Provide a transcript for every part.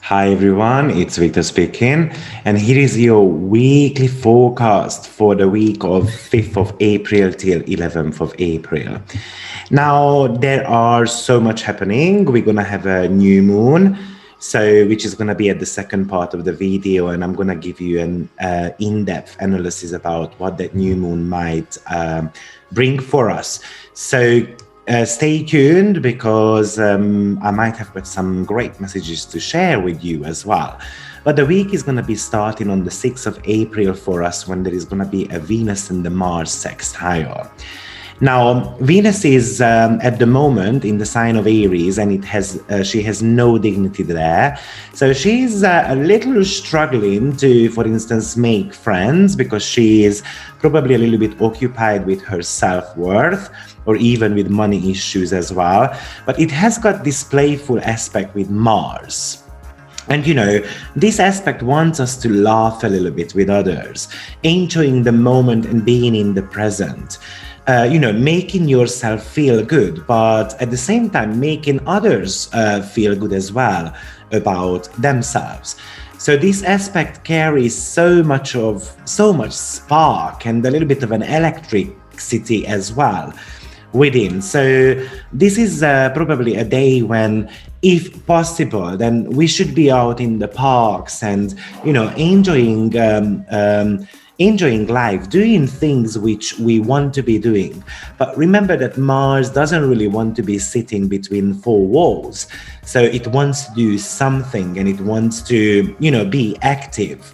Hi everyone, it's Victor speaking, and here is your weekly forecast for the week of 5th of April till 11th of April. Now, there are so much happening. We're gonna have a new moon, which is gonna be at the second part of the video, and I'm gonna give you an in-depth analysis about what that new moon might bring for us. Stay tuned because I might have got some great messages to share with you as well. But the week is going to be starting on the 6th of April for us, when there is going to be a Venus and the Mars sextile. Now, Venus is at the moment in the sign of Aries, and she has no dignity there. So she's a little struggling to, for instance, make friends, because she is probably a little bit occupied with her self-worth, or even with money issues as well. But it has got this playful aspect with Mars. And this aspect wants us to laugh a little bit with others, enjoying the moment and being in the present. Making yourself feel good, but at the same time making others feel good as well about themselves. So this aspect carries so much spark and a little bit of an electricity as well within. So this is probably a day when, if possible, then we should be out in the parks and enjoying life, doing things which we want to be doing. But remember that Mars doesn't really want to be sitting between four walls. So it wants to do something, and it wants to, be active.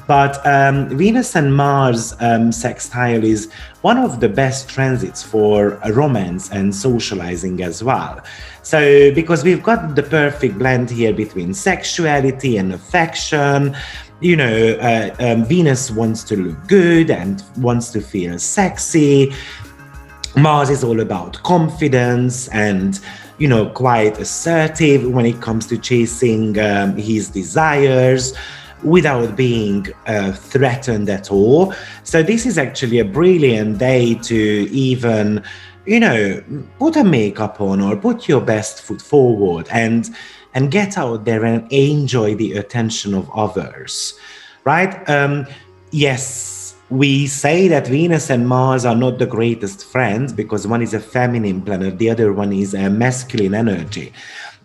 But Venus and Mars sextile is one of the best transits for romance and socializing as well. So because we've got the perfect blend here between sexuality and affection, Venus wants to look good and wants to feel sexy. Mars is all about confidence and, quite assertive when it comes to chasing his desires without being threatened at all. So this is actually a brilliant day to even, put a makeup on or put your best foot forward and get out there and enjoy the attention of others, right? Yes, we say that Venus and Mars are not the greatest friends because one is a feminine planet, the other one is a masculine energy.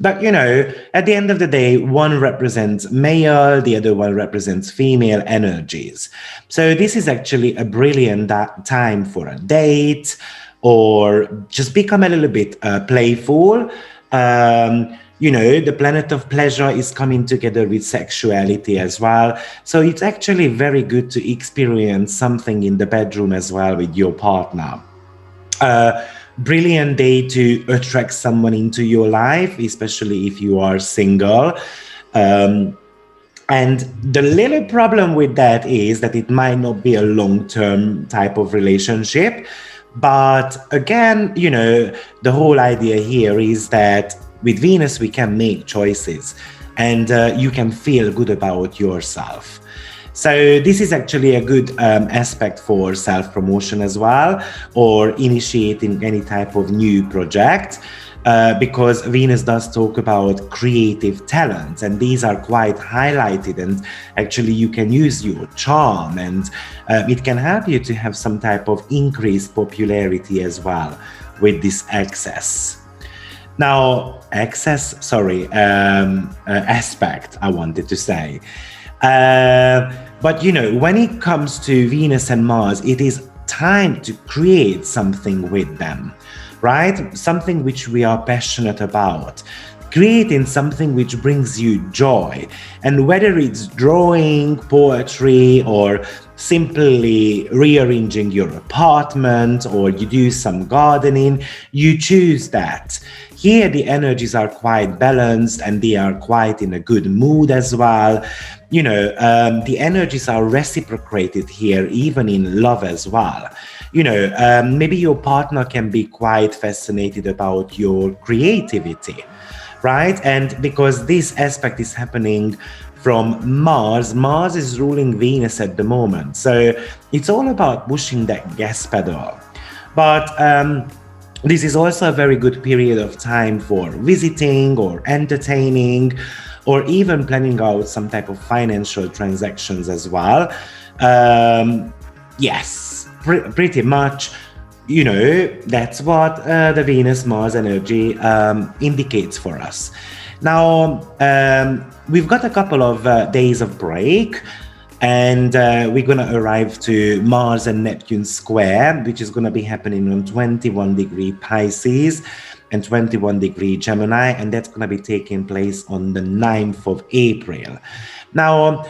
But, at the end of the day, one represents male, the other one represents female energies. So this is actually a brilliant time for a date, or just become a little bit playful. The planet of pleasure is coming together with sexuality as well. So it's actually very good to experience something in the bedroom as well with your partner. Brilliant day to attract someone into your life, especially if you are single. And the little problem with that is that it might not be a long-term type of relationship. But again, the whole idea here is that with Venus, we can make choices, and you can feel good about yourself. So this is actually a good aspect for self-promotion as well, or initiating any type of new project, because Venus does talk about creative talents, and these are quite highlighted, and actually you can use your charm, and it can help you to have some type of increased popularity as well with this aspect, I wanted to say. But when it comes to Venus and Mars, it is time to create something with them, right? Something which we are passionate about. Creating something which brings you joy. And whether it's drawing, poetry, or simply rearranging your apartment, or you do some gardening, you choose that. Here the energies are quite balanced, and they are quite in a good mood as well. The energies are reciprocated here, even in love as well. Maybe your partner can be quite fascinated about your creativity, right? And because this aspect is happening from Mars is ruling Venus at the moment. So it's all about pushing that gas pedal. But this is also a very good period of time for visiting or entertaining, or even planning out some type of financial transactions as well. Yes, pretty much. That's what the Venus-Mars energy indicates for us. Now, we've got a couple of days of break, and we're going to arrive to Mars and Neptune square, which is going to be happening on 21 degree Pisces and 21 degree Gemini, and that's going to be taking place on the 9th of April. Now,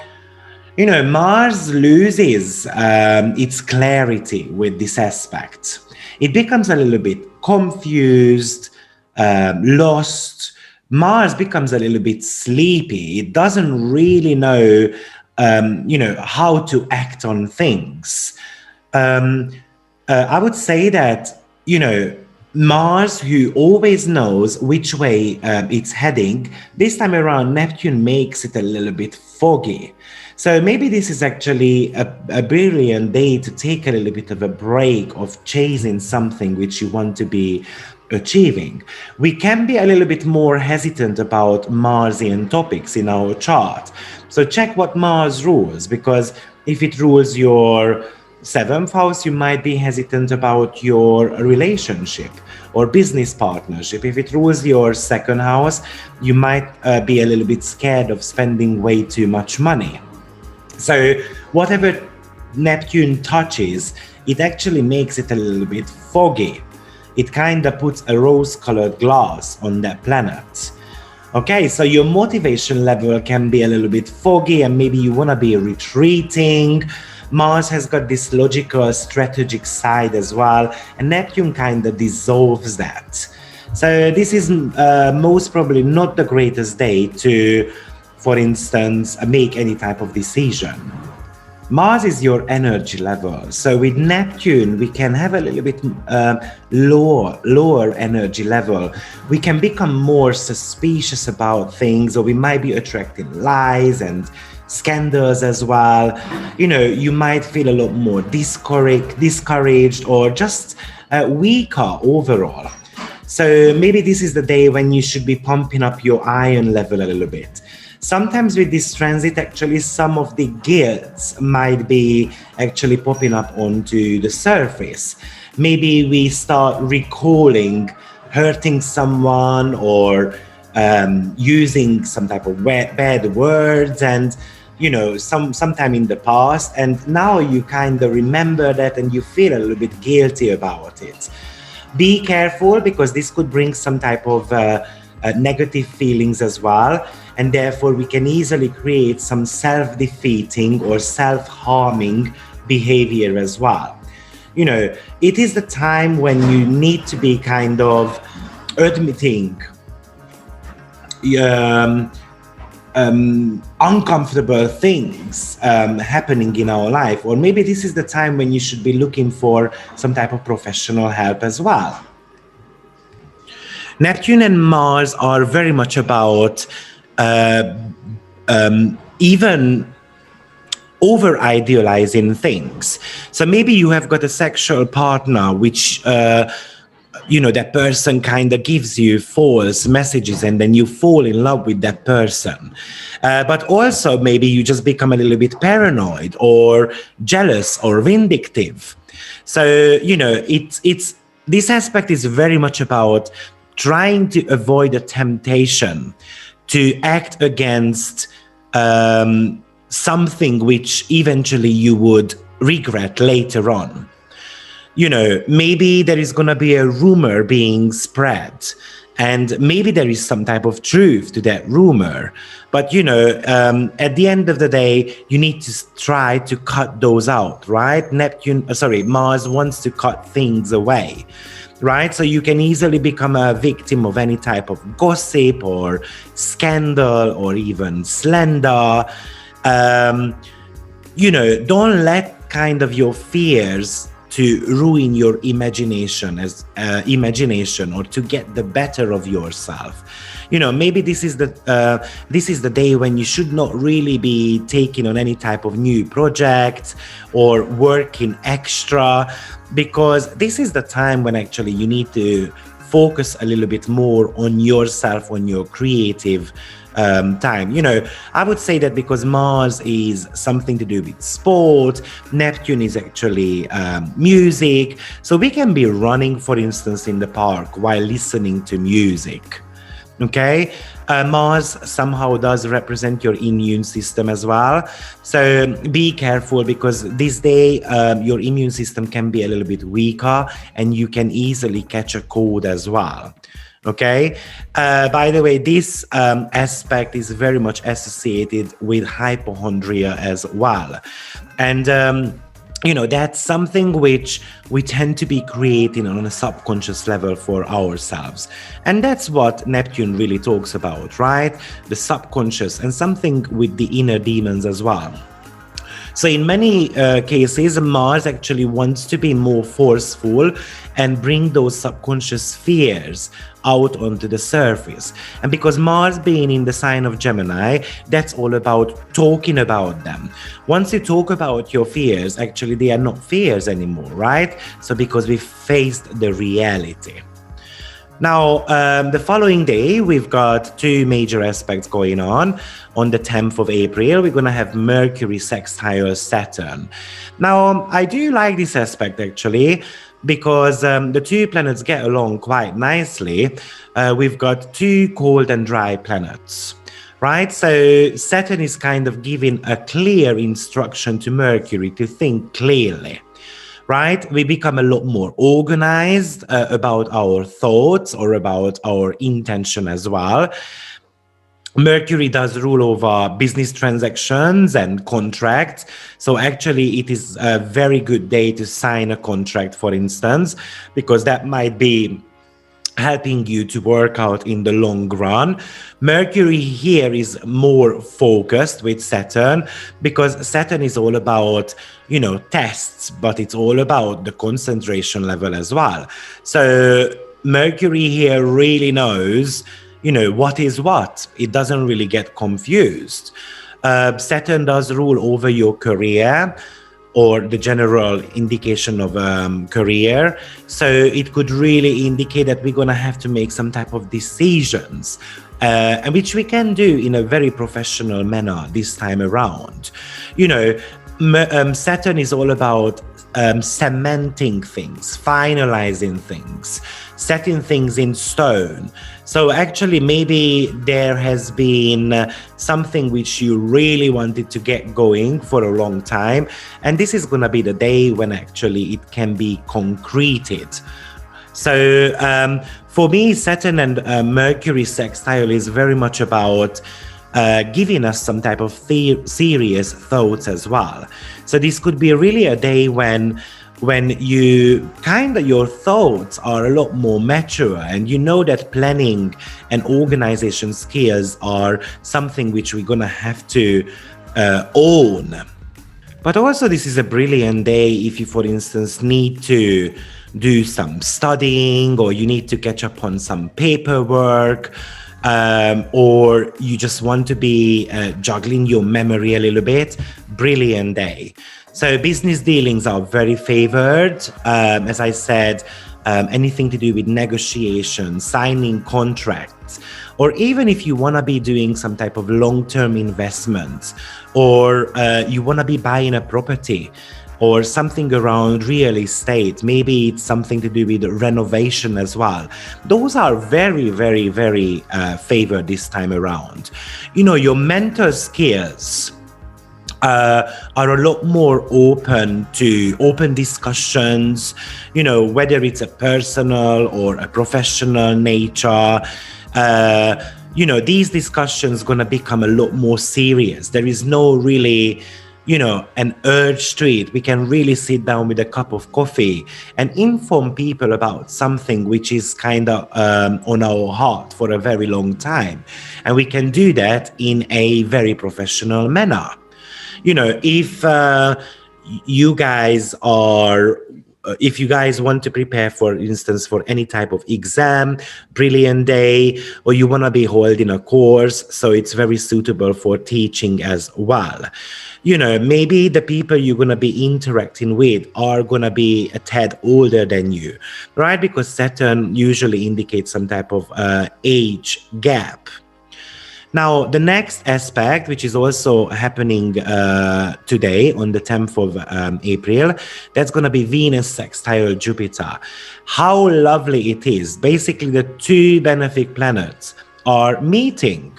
Mars loses its clarity with this aspect. It becomes a little bit confused, lost. Mars becomes a little bit sleepy. It doesn't really know, how to act on things. I would say that, Mars, who always knows which way it's heading, this time around, Neptune makes it a little bit foggy. So maybe this is actually a brilliant day to take a little bit of a break of chasing something which you want to be achieving. We can be a little bit more hesitant about Marsian topics in our chart. So check what Mars rules, because if it rules your 7th house, you might be hesitant about your relationship or business partnership. If it rules your 2nd house, you might be a little bit scared of spending way too much money. So whatever Neptune touches, it actually makes it a little bit foggy. It kind of puts a rose-colored glass on that planet. Okay, so your motivation level can be a little bit foggy, and maybe you want to be retreating. Mars has got this logical, strategic side as well, and Neptune kind of dissolves that. So this is most probably not the greatest day to, for instance, make any type of decision. Mars is your energy level. So with Neptune, we can have a little bit lower energy level. We can become more suspicious about things, or we might be attracting lies and scandals as well. You might feel a lot more discouraged or just weaker overall. So maybe this is the day when you should be pumping up your iron level a little bit. Sometimes with this transit, actually, some of the guilt might be actually popping up onto the surface. Maybe we start recalling hurting someone or using some type of bad words, and sometime in the past, and now you kind of remember that and you feel a little bit guilty about it. Be careful, because this could bring some type of negative feelings as well, and therefore we can easily create some self-defeating or self-harming behavior as well. It is the time when you need to be kind of admitting uncomfortable things happening in our life, or maybe this is the time when you should be looking for some type of professional help as well. Neptune and Mars are very much about even over-idealizing things. So maybe you have got a sexual partner which that person kind of gives you false messages, and then you fall in love with that person. But also maybe you just become a little bit paranoid or jealous or vindictive. So, it's this aspect is very much about trying to avoid a temptation to act against something which eventually you would regret later on. Maybe there is going to be a rumor being spread, and maybe there is some type of truth to that rumor. But, at the end of the day, you need to try to cut those out, right? Mars wants to cut things away, right? So you can easily become a victim of any type of gossip or scandal or even slander. Don't let kind of your fears to ruin your imagination or to get the better of yourself. Maybe this is the day when you should not really be taking on any type of new projects or working extra, because this is the time when actually you need to focus a little bit more on yourself, on your creative time. I would say that because Mars is something to do with sport, Neptune is actually music. So we can be running, for instance, in the park while listening to music. Okay, Mars somehow does represent your immune system as well. So be careful, because this day your immune system can be a little bit weaker and you can easily catch a cold as well. Okay, by the way, this aspect is very much associated with hypochondria as well. And that's something which we tend to be creating on a subconscious level for ourselves. And that's what Neptune really talks about, right? The subconscious, and something with the inner demons as well. So in many cases, Mars actually wants to be more forceful and bring those subconscious fears out onto the surface. And because Mars being in the sign of Gemini, that's all about talking about them. Once you talk about your fears, actually they are not fears anymore, right? So because we faced the reality. Now, the following day, we've got two major aspects going on. On the 10th of April, we're going to have Mercury sextile Saturn. Now, I do like this aspect, actually, because the two planets get along quite nicely. We've got two cold and dry planets, right? So Saturn is kind of giving a clear instruction to Mercury to think clearly. Right? We become a lot more organized about our thoughts or about our intention as well. Mercury does rule over business transactions and contracts. So actually, it is a very good day to sign a contract, for instance, because that might be helping you to work out in the long run. Mercury here is more focused with Saturn, because Saturn is all about, tests, but it's all about the concentration level as well. So Mercury here really knows, what is what. It doesn't really get confused. Saturn does rule over your career, or the general indication of career. So it could really indicate that we're going to have to make some type of decisions, and which we can do in a very professional manner this time around. Saturn is all about cementing things, finalizing things, setting things in stone. So actually, maybe there has been something which you really wanted to get going for a long time, and this is going to be the day when actually it can be concreted. So for me, Saturn and Mercury sextile is very much about giving us some type of serious thoughts as well. So this could be really a day when you your thoughts are a lot more mature, and that planning and organization skills are something which we're gonna have to own. But also, this is a brilliant day if you, for instance, need to do some studying, or you need to catch up on some paperwork, or you just want to be juggling your memory a little bit. Brilliant day. So business dealings are very favored. As I said, anything to do with negotiation, signing contracts, or even if you want to be doing some type of long-term investment, or you want to be buying a property, or something around real estate. Maybe it's something to do with renovation as well. Those are very, very, very favored this time around. Your mental skills are a lot more open to open discussions, whether it's a personal or a professional nature. These discussions going to become a lot more serious. There is no really an urge to it. We can really sit down with a cup of coffee and inform people about something which is kind of on our heart for a very long time. And we can do that in a very professional manner. If you guys want to prepare, for instance, for any type of exam, brilliant day, or you want to be holding a course, so it's very suitable for teaching as well. Maybe the people you're going to be interacting with are going to be a tad older than you, right? Because Saturn usually indicates some type of age gap. Now, the next aspect, which is also happening today on the 10th of April, that's going to be Venus sextile Jupiter. How lovely it is. Basically, the two benefic planets are meeting.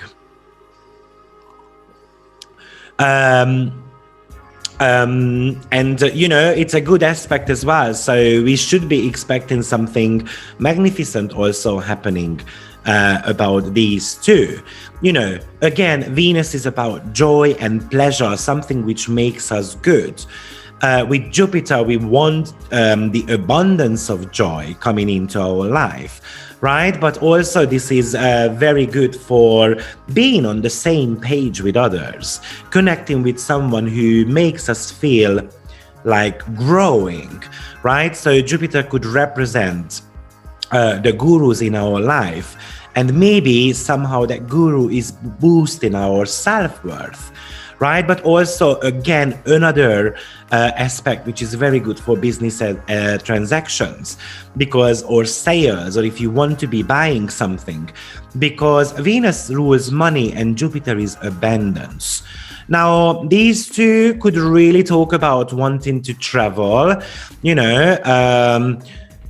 It's a good aspect as well. So we should be expecting something magnificent also happening about these two. Again, Venus is about joy and pleasure, something which makes us good. With Jupiter, we want the abundance of joy coming into our life, right? But also this is very good for being on the same page with others, connecting with someone who makes us feel like growing, right? So Jupiter could represent the gurus in our life, and maybe somehow that guru is boosting our self-worth, right? But also, again, another aspect which is very good for business transactions, or sales, or if you want to be buying something, because Venus rules money and Jupiter is abundance. Now, these two could really talk about wanting to travel,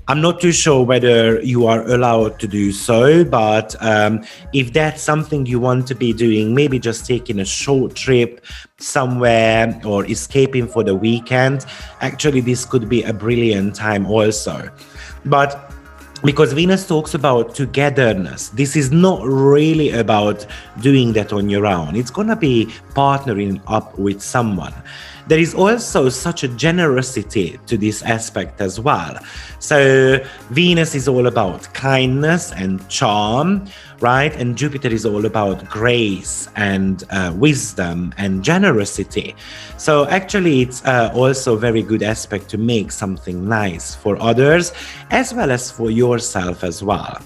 I'm not too sure whether you are allowed to do so, but if that's something you want to be doing, maybe just taking a short trip somewhere or escaping for the weekend, actually this could be a brilliant time also. But because Venus talks about togetherness, this is not really about doing that on your own. It's going to be partnering up with someone. There is also such a generosity to this aspect as well. So Venus is all about kindness and charm, right? And Jupiter is all about grace and wisdom and generosity. So actually, it's also a very good aspect to make something nice for others as well as for yourself as well.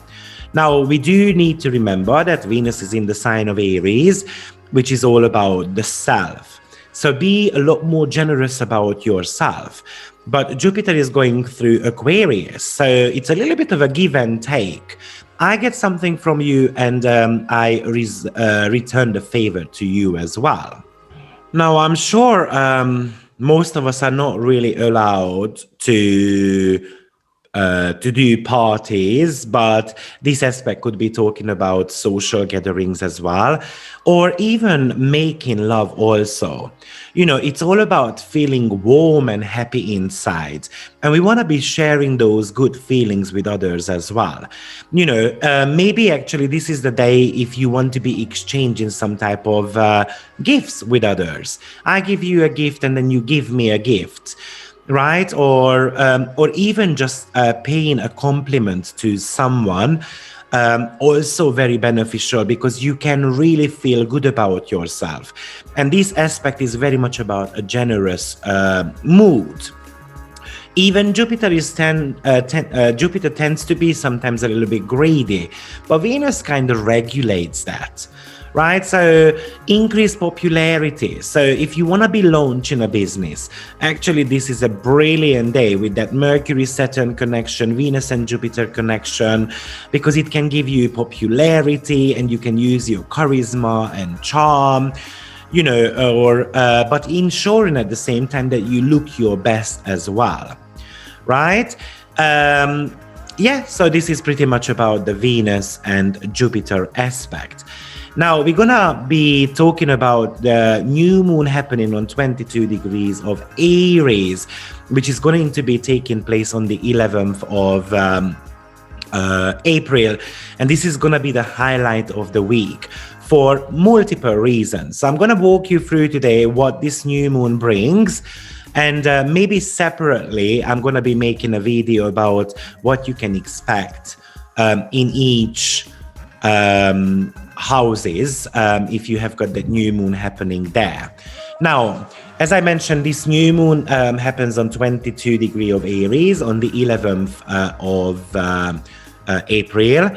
Now, we do need to remember that Venus is in the sign of Aries, which is all about the self. So be a lot more generous about yourself. But Jupiter is going through Aquarius, so it's a little bit of a give and take. I get something from you and I return the favor to you as well. Now, I'm sure most of us are not really allowed to do parties, but this aspect could be talking about social gatherings as well, or even making love also. It's all about feeling warm and happy inside, and we want to be sharing those good feelings with others as well. Maybe actually this is the day if you want to be exchanging some type of gifts with others. I give you a gift and then you give me a gift, right? Or even just paying a compliment to someone, also very beneficial, because you can really feel good about yourself. And this aspect is very much about a generous mood. Even Jupiter Jupiter tends to be sometimes a little bit greedy, but Venus kind of regulates that. Right? So increased popularity. So if you want to be launching a business, actually this is a brilliant day with that Mercury Saturn connection, Venus and Jupiter connection, because it can give you popularity and you can use your charisma and charm, but ensuring at the same time that you look your best as well. Right? So this is pretty much about the Venus and Jupiter aspect. Now, we're going to be talking about the new moon happening on 22 degrees of Aries, which is going to be taking place on the 11th of April. And this is going to be the highlight of the week for multiple reasons. So I'm going to walk you through today what this new moon brings. And maybe separately, I'm going to be making a video about what you can expect in each houses if you have got the new moon happening there. Now, as I mentioned, this new moon happens on 22 degrees of Aries on the 11th of April.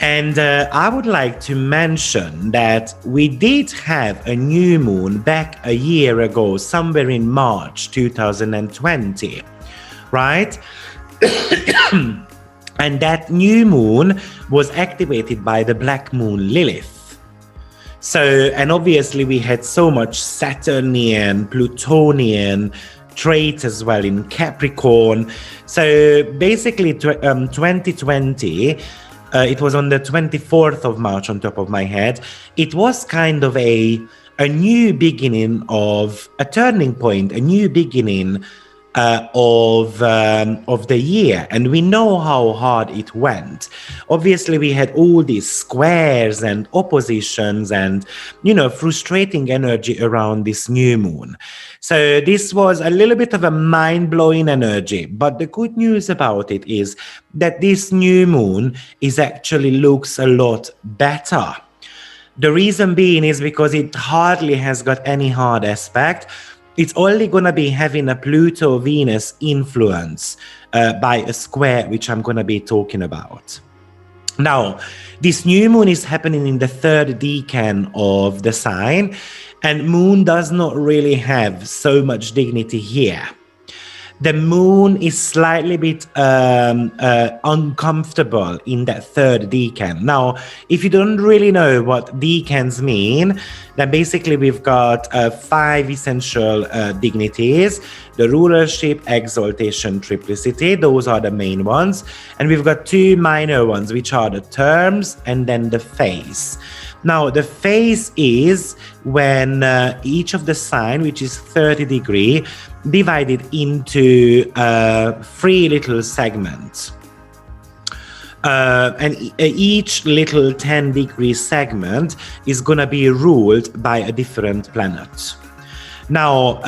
And I would like to mention that we did have a new moon back a year ago, somewhere in March 2020, right? And that new moon was activated by the black moon Lilith. So, and obviously we had so much Saturnian, Plutonian traits as well in Capricorn. So basically 2020, it was on the 24th of March on top of my head. It was kind of a new beginning of a turning point, a new beginning of the year, and we know how hard it went. Obviously, we had all these squares and oppositions, and frustrating energy around this new moon. So this was a little bit of a mind-blowing energy. But the good news about it is that this new moon is actually looks a lot better. The reason being is because it hardly has got any hard aspect. It's only going to be having a Pluto-Venus influence by a square, which I'm going to be talking about. Now, this new moon is happening in the third decan of the sign, and moon does not really have so much dignity here. The moon is slightly bit uncomfortable in that third decan. Now, if you don't really know what decans mean, then basically we've got 5 essential dignities: the rulership, exaltation, triplicity. Those are the main ones. And we've got 2 minor ones, which are the terms and then the phase. Now, the phase is when each of the sign, which is 30 degrees, divided into 3 little segments. And each little 10-degree segment is going to be ruled by a different planet. Now,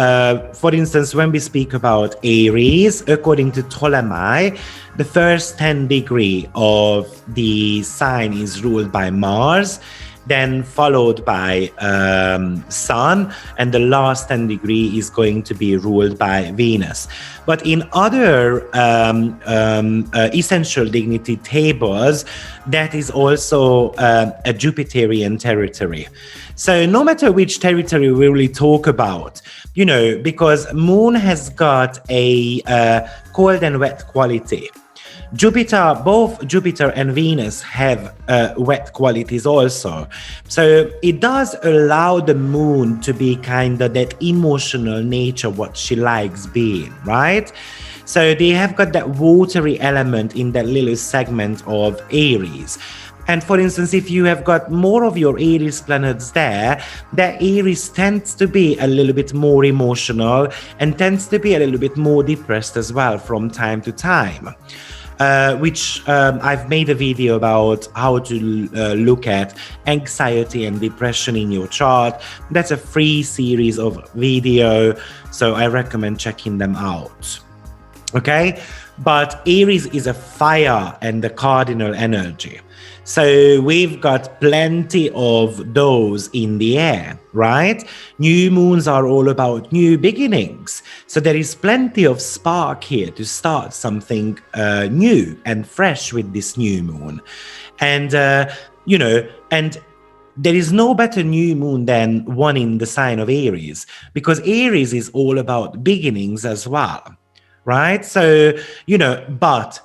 for instance, when we speak about Aries, according to Ptolemy, the first 10 degree of the sign is ruled by Mars, then followed by Sun, and the last 10 degree is going to be ruled by Venus. But in other essential dignity tables, that is also a Jupiterian territory. So no matter which territory we really talk about, because Moon has got a cold and wet quality. Both Jupiter and Venus have wet qualities also. So it does allow the moon to be kind of that emotional nature, what she likes being, right? So they have got that watery element in that little segment of Aries. And for instance, if you have got more of your Aries planets there, that Aries tends to be a little bit more emotional and tends to be a little bit more depressed as well from time to time. Which I've made a video about how to look at anxiety and depression in your chart. That's a free series of video, so I recommend checking them out. Okay, but Aries is a fire and the cardinal energy. So we've got plenty of those in the air, right? New moons are all about new beginnings. So there is plenty of spark here to start something new and fresh with this new moon. And, and there is no better new moon than one in the sign of Aries, because Aries is all about beginnings as well, right? So, but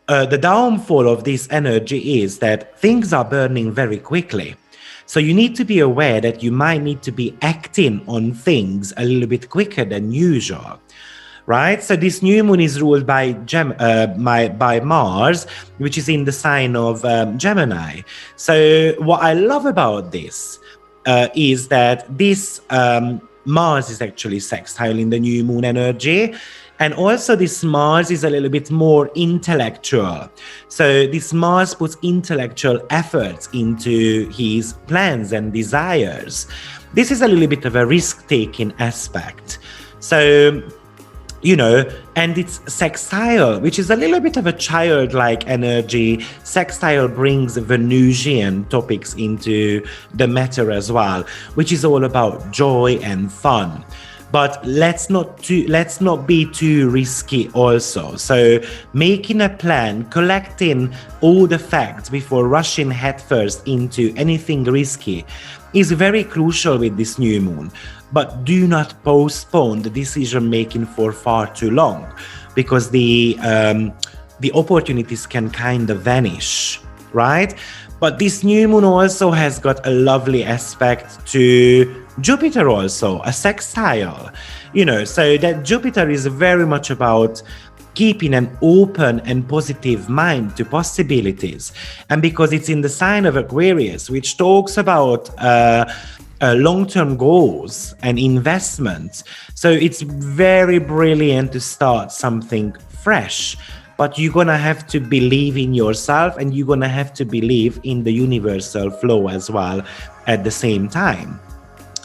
the downfall of this energy is that things are burning very quickly. So you need to be aware that you might need to be acting on things a little bit quicker than usual, right? So this new moon is ruled by Mars, which is in the sign of Gemini. So what I love about this is that this Mars is actually sextile in the new moon energy. And also this Mars is a little bit more intellectual. So this Mars puts intellectual efforts into his plans and desires. This is a little bit of a risk-taking aspect. So, and it's sextile, which is a little bit of a childlike energy. Sextile brings Venusian topics into the matter as well, which is all about joy and fun. But let's not be too risky also. So making a plan, collecting all the facts before rushing headfirst into anything risky is very crucial with this new moon. But do not postpone the decision making for far too long, because the opportunities can kind of vanish, right? But this new moon also has got a lovely aspect to Jupiter also, a sextile. So that Jupiter is very much about keeping an open and positive mind to possibilities. And because it's in the sign of Aquarius, which talks about long-term goals and investments. So it's very brilliant to start something fresh, but you're gonna have to believe in yourself and you're gonna have to believe in the universal flow as well at the same time.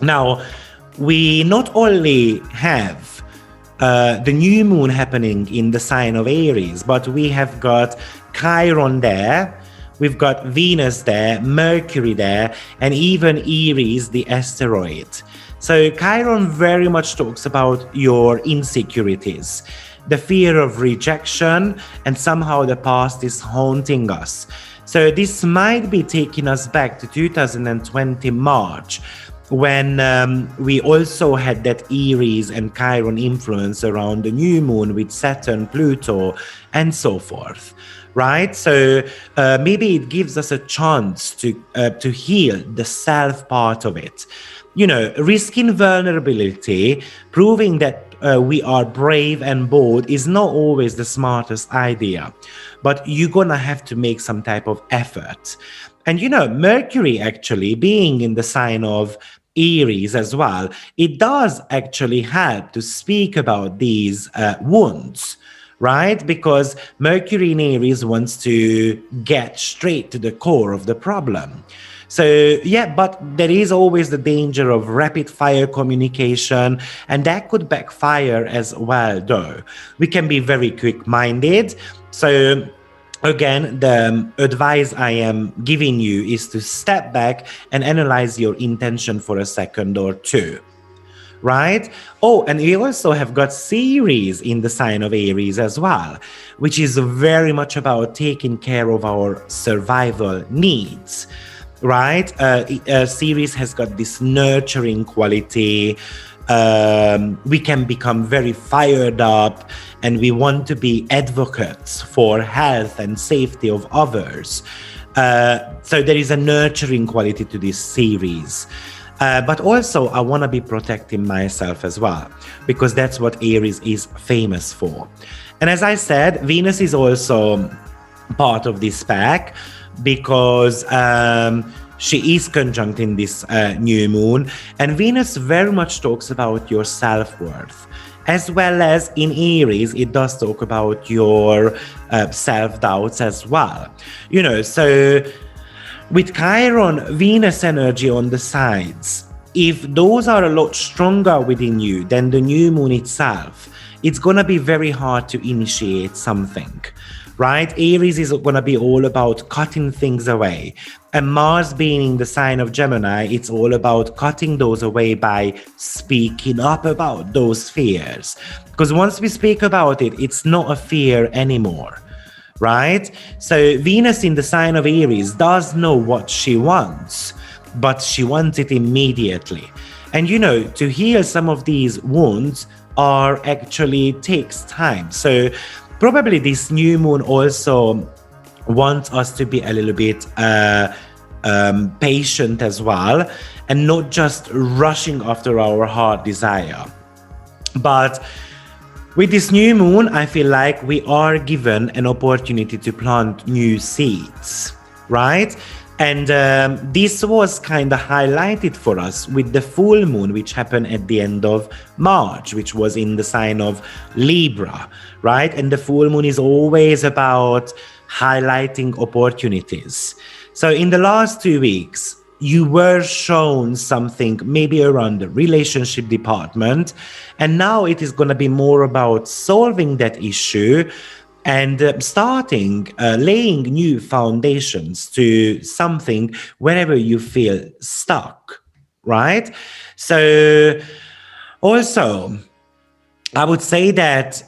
Now, we not only have the new moon happening in the sign of Aries, but we have got Chiron there, we've got Venus there, Mercury there, and even Aries, the asteroid. So Chiron very much talks about your insecurities, the fear of rejection, and somehow the past is haunting us. So this might be taking us back to 2020 March, when we also had that Aries and Chiron influence around the new moon with Saturn, Pluto, and so forth. Right? So maybe it gives us a chance to heal the self part of it. Risking vulnerability, proving that we are brave and bold is not always the smartest idea, but you're gonna have to make some type of effort. And Mercury actually being in the sign of Aries as well, it does actually help to speak about these wounds, right? Because Mercury in Aries wants to get straight to the core of the problem. So yeah, but there is always the danger of rapid fire communication, and that could backfire as well, though. We can be very quick-minded. So again, the advice I am giving you is to step back and analyze your intention for a second or two. Right? Oh, and we also have got Ceres in the sign of Aries as well, which is very much about taking care of our survival needs. Right? Ceres has got this nurturing quality. We can become very fired up, and we want to be advocates for health and safety of others. So there is a nurturing quality to this Ceres. But also, I want to be protecting myself as well, because that's what Aries is famous for. And as I said, Venus is also part of this pack, because she is conjunct in this new moon. And Venus very much talks about your self-worth. As well as in Aries, it does talk about your self-doubts as well. So with Chiron, Venus energy on the sides, if those are a lot stronger within you than the new moon itself, it's going to be very hard to initiate something, right? Aries is going to be all about cutting things away. And Mars being in the sign of Gemini, it's all about cutting those away by speaking up about those fears. Because once we speak about it, it's not a fear anymore. Right? So Venus in the sign of Aries does know what she wants, but she wants it immediately. And to heal some of these wounds actually takes time. So probably this new moon also wants us to be a little bit patient as well, and not just rushing after our heart desire. But with this new moon, I feel like we are given an opportunity to plant new seeds, right? And this was kind of highlighted for us with the full moon, which happened at the end of March, which was in the sign of Libra, right? And the full moon is always about highlighting opportunities. So in the last 2 weeks, you were shown something maybe around the relationship department, and now it is going to be more about solving that issue and laying new foundations to something wherever you feel stuck, right? So also, I would say that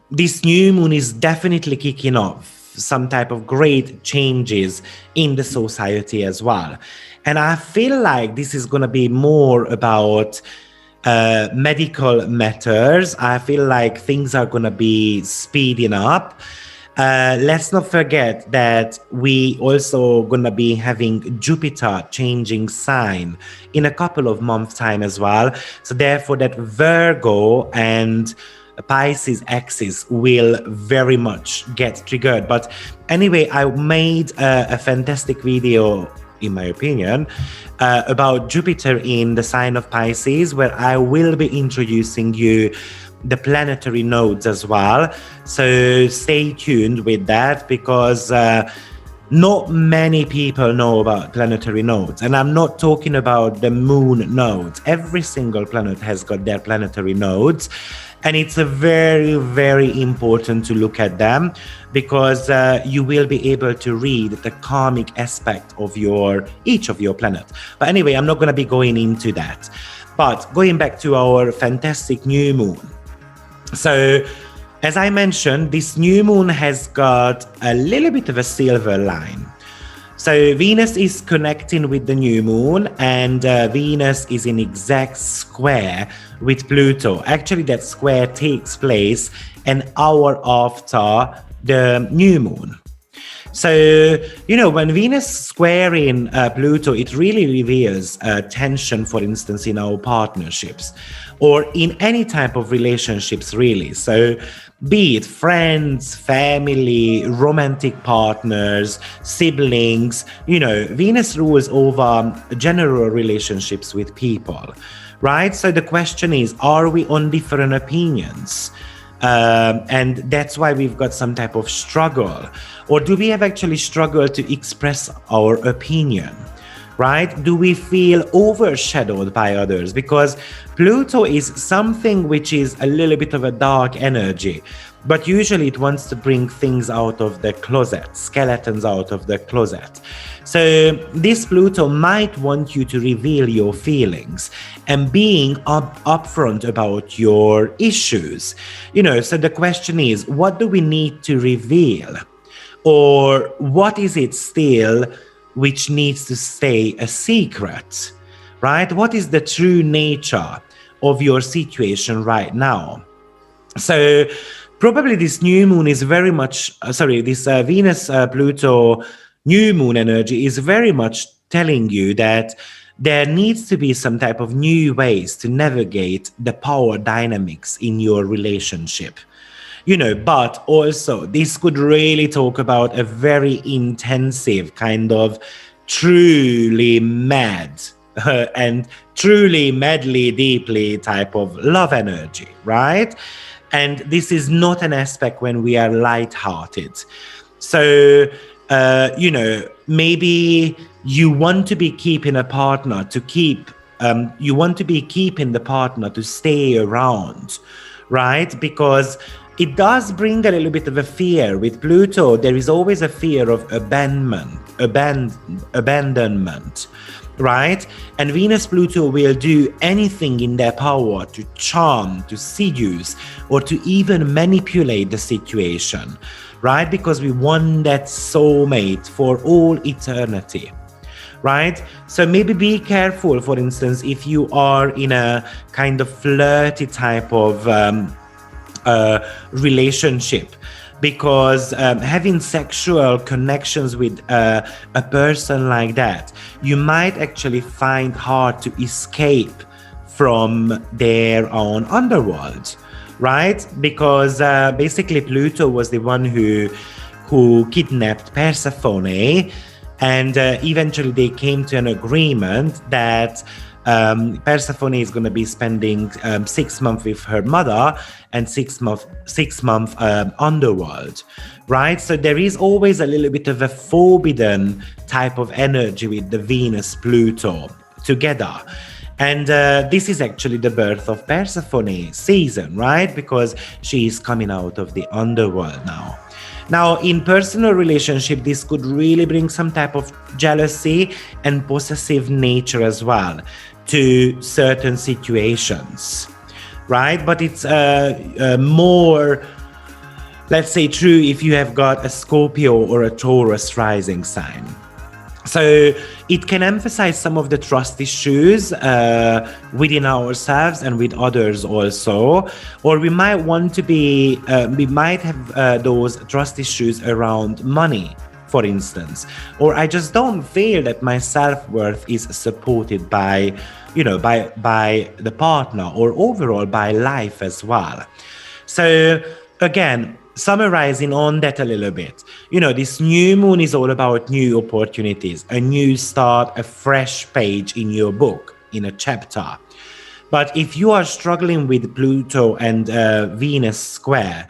this new moon is definitely kicking off some type of great changes in the society as well. And I feel like this is going to be more about medical matters. I feel like things are going to be speeding up. Let's not forget that we also gonna be having Jupiter changing sign in a couple of months' time as well. So therefore, that Virgo and Pisces axis will very much get triggered. But anyway, I made a fantastic video, in my opinion, about Jupiter in the sign of Pisces, where I will be introducing you the planetary nodes as well. So stay tuned with that, because not many people know about planetary nodes. And I'm not talking about the moon nodes. Every single planet has got their planetary nodes. And it's a very, very important to look at them, because you will be able to read the karmic aspect of each of your planets. But anyway, I'm not going to be going into that. But going back to our fantastic new moon. So, as I mentioned, this new moon has got a little bit of a silver line. So Venus is connecting with the new moon, and Venus is in exact square with Pluto. Actually, that square takes place an hour after the new moon. So, when Venus squaring Pluto, it really reveals tension, for instance, in our partnerships or in any type of relationships, really. So, be it friends, family, romantic partners, siblings, Venus rules over general relationships with people, right? So the question is, are we on different opinions? And that's why we've got some type of struggle. Or do we have actually struggled to express our opinion? Right? Do we feel overshadowed by others? Because Pluto is something which is a little bit of a dark energy, but usually it wants to bring things out of the closet, skeletons out of the closet. So this Pluto might want you to reveal your feelings and being upfront about your issues. So the question is, what do we need to reveal? Or what is it still which needs to stay a secret, right? What is the true nature of your situation right now? So probably this new moon is very much, this Venus-Pluto new moon energy is very much telling you that there needs to be some type of new ways to navigate the power dynamics in your relationship. But also this could really talk about a very intensive kind of truly mad and truly madly deeply type of love energy, right? And this is not an aspect when we are lighthearted. So, maybe you want to be keeping a partner to keep, you want to be keeping the partner to stay around, right? Because it does bring a little bit of a fear. With Pluto, there is always a fear of abandonment, right? And Venus-Pluto will do anything in their power to charm, to seduce, or to even manipulate the situation, right? Because we want that soulmate for all eternity, right? So maybe be careful, for instance, if you are in a kind of flirty type of relationship, because having sexual connections with a person like that, you might actually find hard to escape from their own underworld, right? Because basically Pluto was the one who kidnapped Persephone, and eventually they came to an agreement that Persephone is going to be spending 6 months with her mother and 6 month underworld, right? So there is always a little bit of a forbidden type of energy with the Venus-Pluto together. And this is actually the birth of Persephone season, right? Because she is coming out of the underworld now. Now, in personal relationship, this could really bring some type of jealousy and possessive nature as well to certain situations, right? But it's more, let's say, true if you have got a Scorpio or a Taurus rising sign. So it can emphasize some of the trust issues within ourselves and with others also. Or we might want to be, we might have those trust issues around money, for instance. Or I just don't feel that my self-worth is supported by, by the partner or overall by life as well. So again, summarizing on that a little bit, this new moon is all about new opportunities, a new start, a fresh page in your book, in a chapter. But if you are struggling with Pluto and Venus square,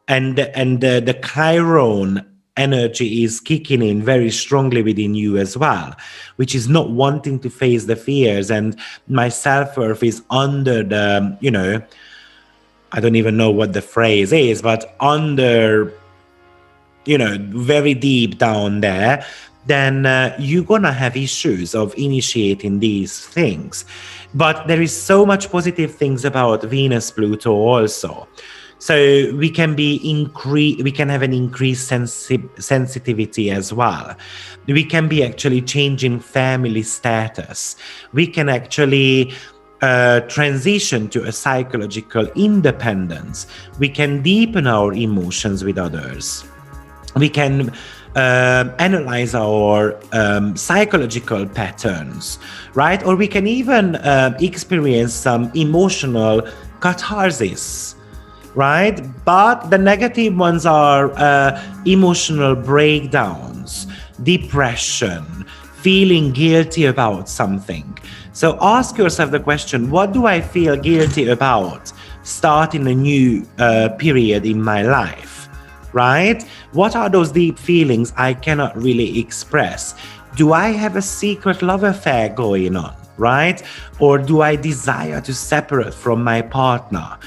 and the Chiron energy is kicking in very strongly within you as well, which is not wanting to face the fears, and my self-worth is under the, I don't even know what the phrase is, but under, very deep down there, then you're gonna have issues of initiating these things. But there is so much positive things about Venus Pluto also. So we can we can have an increased sensitivity as well. We can be actually changing family status. We can actually transition to a psychological independence. We can deepen our emotions with others. We can analyze our psychological patterns, right? Or we can even experience some emotional catharsis, right? But the negative ones are emotional breakdowns, depression, feeling guilty about something. So ask yourself the question, what do I feel guilty about starting a new period in my life, right? What are those deep feelings I cannot really express? Do I have a secret love affair going on, right? Or do I desire to separate from my partner?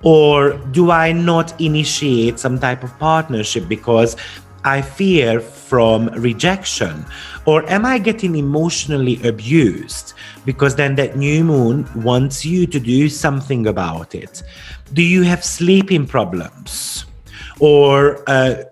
Or do I not initiate some type of partnership because I fear from rejection? Or am I getting emotionally abused? Because then that new moon wants you to do something about it. Do you have sleeping problems? Or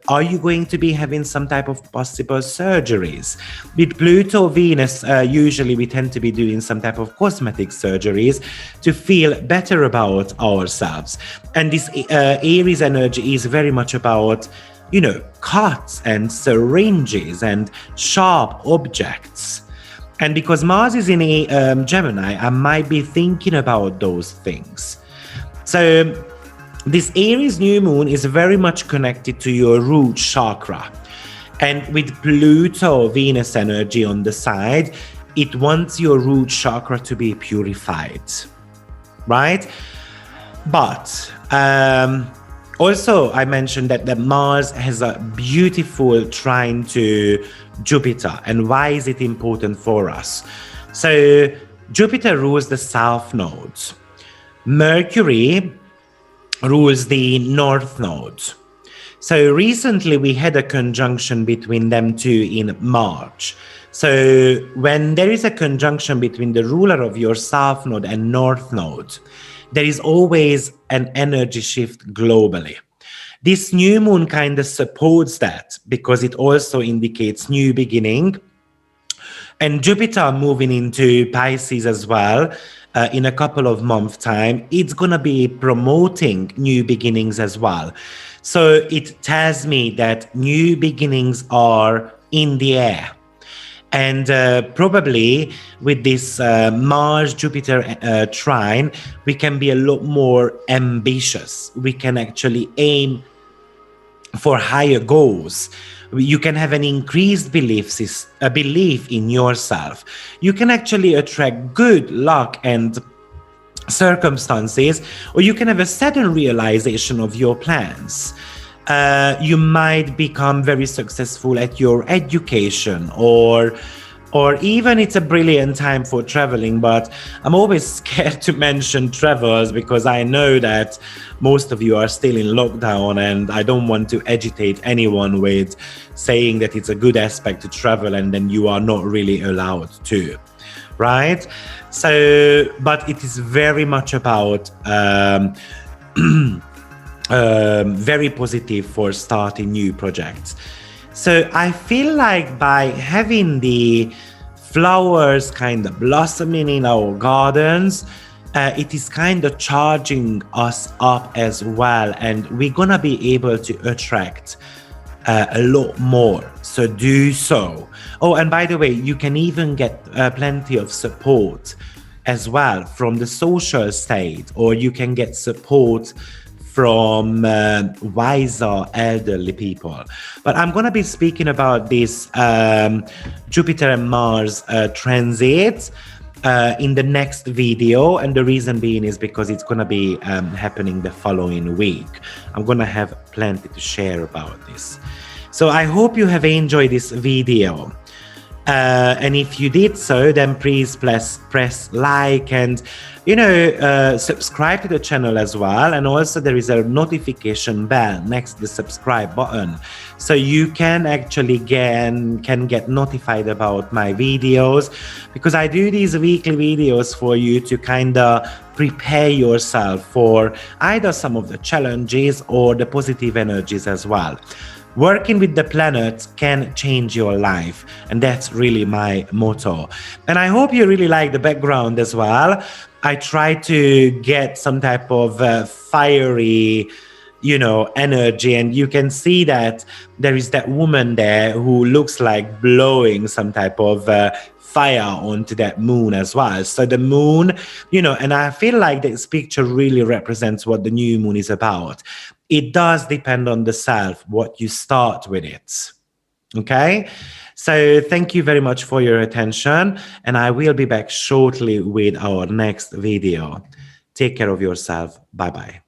are you going to be having some type of possible surgeries? With Pluto, Venus, usually we tend to be doing some type of cosmetic surgeries to feel better about ourselves. And this Aries energy is very much about, cuts and syringes and sharp objects. And because Mars is in a Gemini, I might be thinking about those things. So this Aries new moon is very much connected to your root chakra. And with Pluto, Venus energy on the side, it wants your root chakra to be purified, right? But also, I mentioned that Mars has a beautiful trine to Jupiter. And why is it important for us? So Jupiter rules the south nodes. Mercury rules the north node. So recently we had a conjunction between them two in March. So when there is a conjunction between the ruler of your south node and north node, there is always an energy shift globally. This new moon kind of supports that because it also indicates new beginning. And Jupiter moving into Pisces as well in a couple of months' time, it's going to be promoting new beginnings as well. So it tells me that new beginnings are in the air. And probably with this Mars-Jupiter trine, we can be a lot more ambitious. We can actually aim for higher goals. You can have an increased belief in yourself. You can actually attract good luck and circumstances, or you can have a sudden realization of your plans. You might become very successful at your education, or even it's a brilliant time for traveling. But I'm always scared to mention travels because I know that most of you are still in lockdown, and I don't want to agitate anyone with saying that it's a good aspect to travel and then you are not really allowed to, right? So, but it is very much about very positive for starting new projects. So I feel like by having the flowers kind of blossoming in our gardens, it is kind of charging us up as well, and we're gonna be able to attract a lot more. So do so. Oh, and by the way, you can even get plenty of support as well from the social state, or you can get support from wiser elderly people. But I'm going to be speaking about this Jupiter and Mars transit in the next video, and the reason being is because it's going to be happening the following week. I'm going to have plenty to share about this. So I hope you have enjoyed this video. And if you did so, then please press like and, subscribe to the channel as well. And also there is a notification bell next to the subscribe button. So you can actually get notified about my videos, because I do these weekly videos for you to kind of prepare yourself for either some of the challenges or the positive energies as well. Working with the planets can change your life, and that's really my motto. And I hope you really like the background as well. I try to get some type of fiery, energy, and you can see that there is that woman there who looks like blowing some type of fire onto that moon as well. So the moon, and I feel like this picture really represents what the new moon is about. It does depend on the self, what you start with it. Okay? So thank you very much for your attention, and I will be back shortly with our next video. Take care of yourself. Bye-bye.